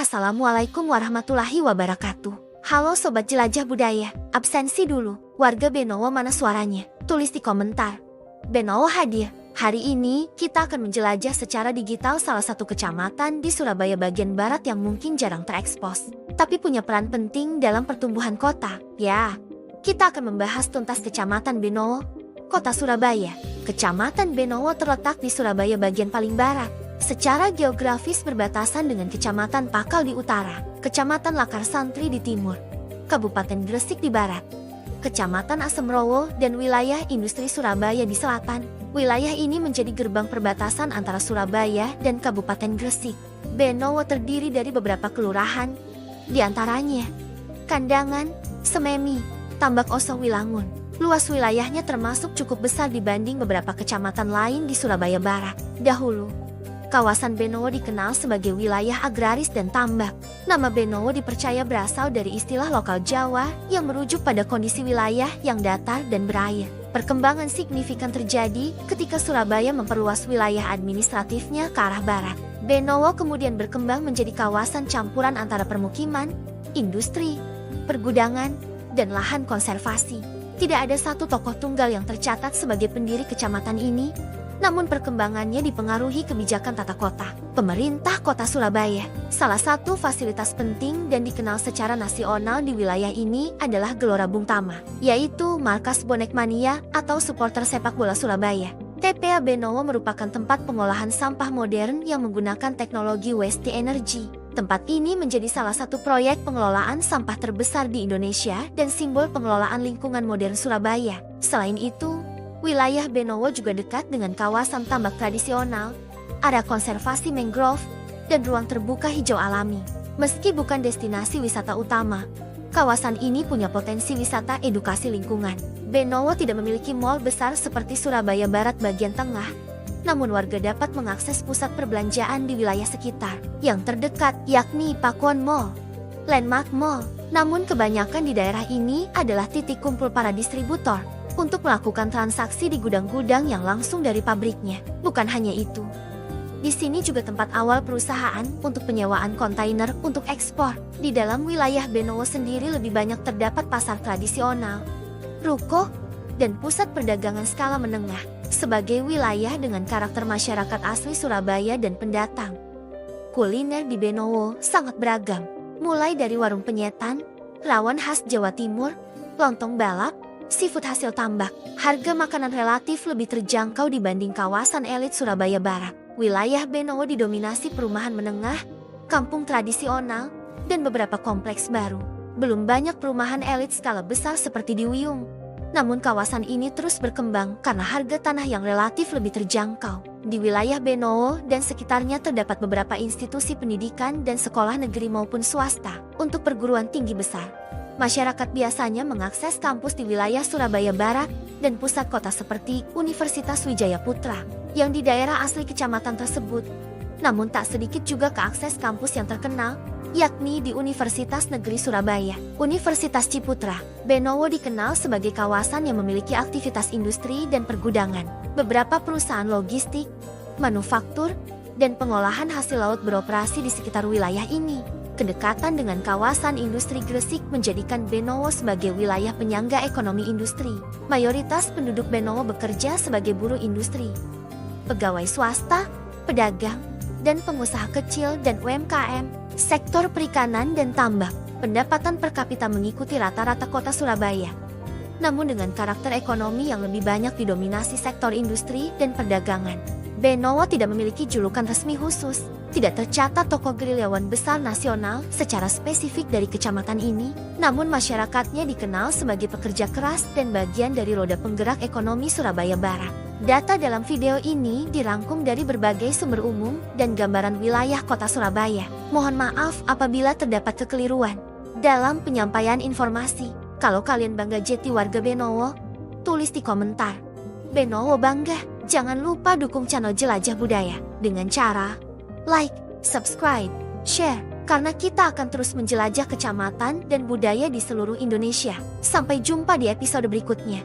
Assalamualaikum warahmatullahi wabarakatuh. Halo Sobat Jelajah Budaya, absensi dulu. Warga Benowo mana suaranya? Tulis di komentar. Benowo hadir. Hari ini kita akan menjelajah secara digital salah satu kecamatan di Surabaya bagian barat yang mungkin jarang terekspos, tapi punya peran penting dalam pertumbuhan kota. Ya, kita akan membahas tuntas Kecamatan Benowo, Kota Surabaya. Kecamatan Benowo terletak di Surabaya bagian paling barat. Secara geografis berbatasan dengan Kecamatan Pakal di utara, Kecamatan Lakar Santri di timur, Kabupaten Gresik di barat, Kecamatan Asemrowo dan wilayah industri Surabaya di selatan. Wilayah ini menjadi gerbang perbatasan antara Surabaya dan Kabupaten Gresik. Benowo terdiri dari beberapa kelurahan, di antaranya Kandangan, Sememi, Tambak Osong Wilangun. Luas wilayahnya termasuk cukup besar dibanding beberapa kecamatan lain di Surabaya Barat. Dahulu, kawasan Benowo dikenal sebagai wilayah agraris dan tambak. Nama Benowo dipercaya berasal dari istilah lokal Jawa yang merujuk pada kondisi wilayah yang datar dan berair. Perkembangan signifikan terjadi ketika Surabaya memperluas wilayah administratifnya ke arah barat. Benowo kemudian berkembang menjadi kawasan campuran antara permukiman, industri, pergudangan, dan lahan konservasi. Tidak ada satu tokoh tunggal yang tercatat sebagai pendiri kecamatan ini, namun perkembangannya dipengaruhi kebijakan tata kota, pemerintah kota Surabaya. Salah satu fasilitas penting dan dikenal secara nasional di wilayah ini adalah Gelora Bung Tama, yaitu markas bonek mania atau supporter sepak bola Surabaya. TPA Benowo merupakan tempat pengolahan sampah modern yang menggunakan teknologi waste energy. Tempat ini menjadi salah satu proyek pengelolaan sampah terbesar di Indonesia dan simbol pengelolaan lingkungan modern Surabaya. Selain itu, wilayah Benowo juga dekat dengan kawasan tambak tradisional, area konservasi mangrove, dan ruang terbuka hijau alami. Meski bukan destinasi wisata utama, kawasan ini punya potensi wisata edukasi lingkungan. Benowo tidak memiliki mal besar seperti Surabaya Barat bagian tengah, namun warga dapat mengakses pusat perbelanjaan di wilayah sekitar. Yang terdekat yakni Pakuan Mall, Landmark Mall. Namun kebanyakan di daerah ini adalah titik kumpul para distributor untuk melakukan transaksi di gudang-gudang yang langsung dari pabriknya. Bukan hanya itu, di sini juga tempat awal perusahaan untuk penyewaan kontainer untuk ekspor. Di dalam wilayah Benowo sendiri lebih banyak terdapat pasar tradisional, ruko, dan pusat perdagangan skala menengah. Sebagai wilayah dengan karakter masyarakat asli Surabaya dan pendatang, kuliner di Benowo sangat beragam. Mulai dari warung penyetan, rawon khas Jawa Timur, lontong balap, seafood hasil tambak. Harga makanan relatif lebih terjangkau dibanding kawasan elit Surabaya Barat. Wilayah Benowo didominasi perumahan menengah, kampung tradisional, dan beberapa kompleks baru. Belum banyak perumahan elit skala besar seperti di Wiyung. Namun kawasan ini terus berkembang karena harga tanah yang relatif lebih terjangkau. Di wilayah Benowo dan sekitarnya terdapat beberapa institusi pendidikan dan sekolah negeri maupun swasta untuk perguruan tinggi besar. Masyarakat biasanya mengakses kampus di wilayah Surabaya Barat dan pusat kota seperti Universitas Wijaya Putra yang di daerah asli kecamatan tersebut. Namun tak sedikit juga keakses kampus yang terkenal, yakni di Universitas Negeri Surabaya, Universitas Ciputra. Benowo dikenal sebagai kawasan yang memiliki aktivitas industri dan pergudangan. Beberapa perusahaan logistik, manufaktur, dan pengolahan hasil laut beroperasi di sekitar wilayah ini. Kedekatan dengan kawasan industri Gresik menjadikan Benowo sebagai wilayah penyangga ekonomi industri. Mayoritas penduduk Benowo bekerja sebagai buruh industri, pegawai swasta, pedagang, dan pengusaha kecil dan UMKM. Sektor perikanan dan tambak, pendapatan per kapita mengikuti rata-rata kota Surabaya. Namun dengan karakter ekonomi yang lebih banyak didominasi sektor industri dan perdagangan. Benowo tidak memiliki julukan resmi khusus. Tidak tercatat tokoh gerilyawan besar nasional secara spesifik dari kecamatan ini, namun masyarakatnya dikenal sebagai pekerja keras dan bagian dari roda penggerak ekonomi Surabaya Barat. Data dalam video ini dirangkum dari berbagai sumber umum dan gambaran wilayah kota Surabaya. Mohon maaf apabila terdapat kekeliruan dalam penyampaian informasi. Kalau kalian bangga jadi warga Benowo, tulis di komentar. Benowo bangga. Jangan lupa dukung channel Jelajah Budaya dengan cara like, subscribe, share, karena kita akan terus menjelajah kecamatan dan budaya di seluruh Indonesia. Sampai jumpa di episode berikutnya.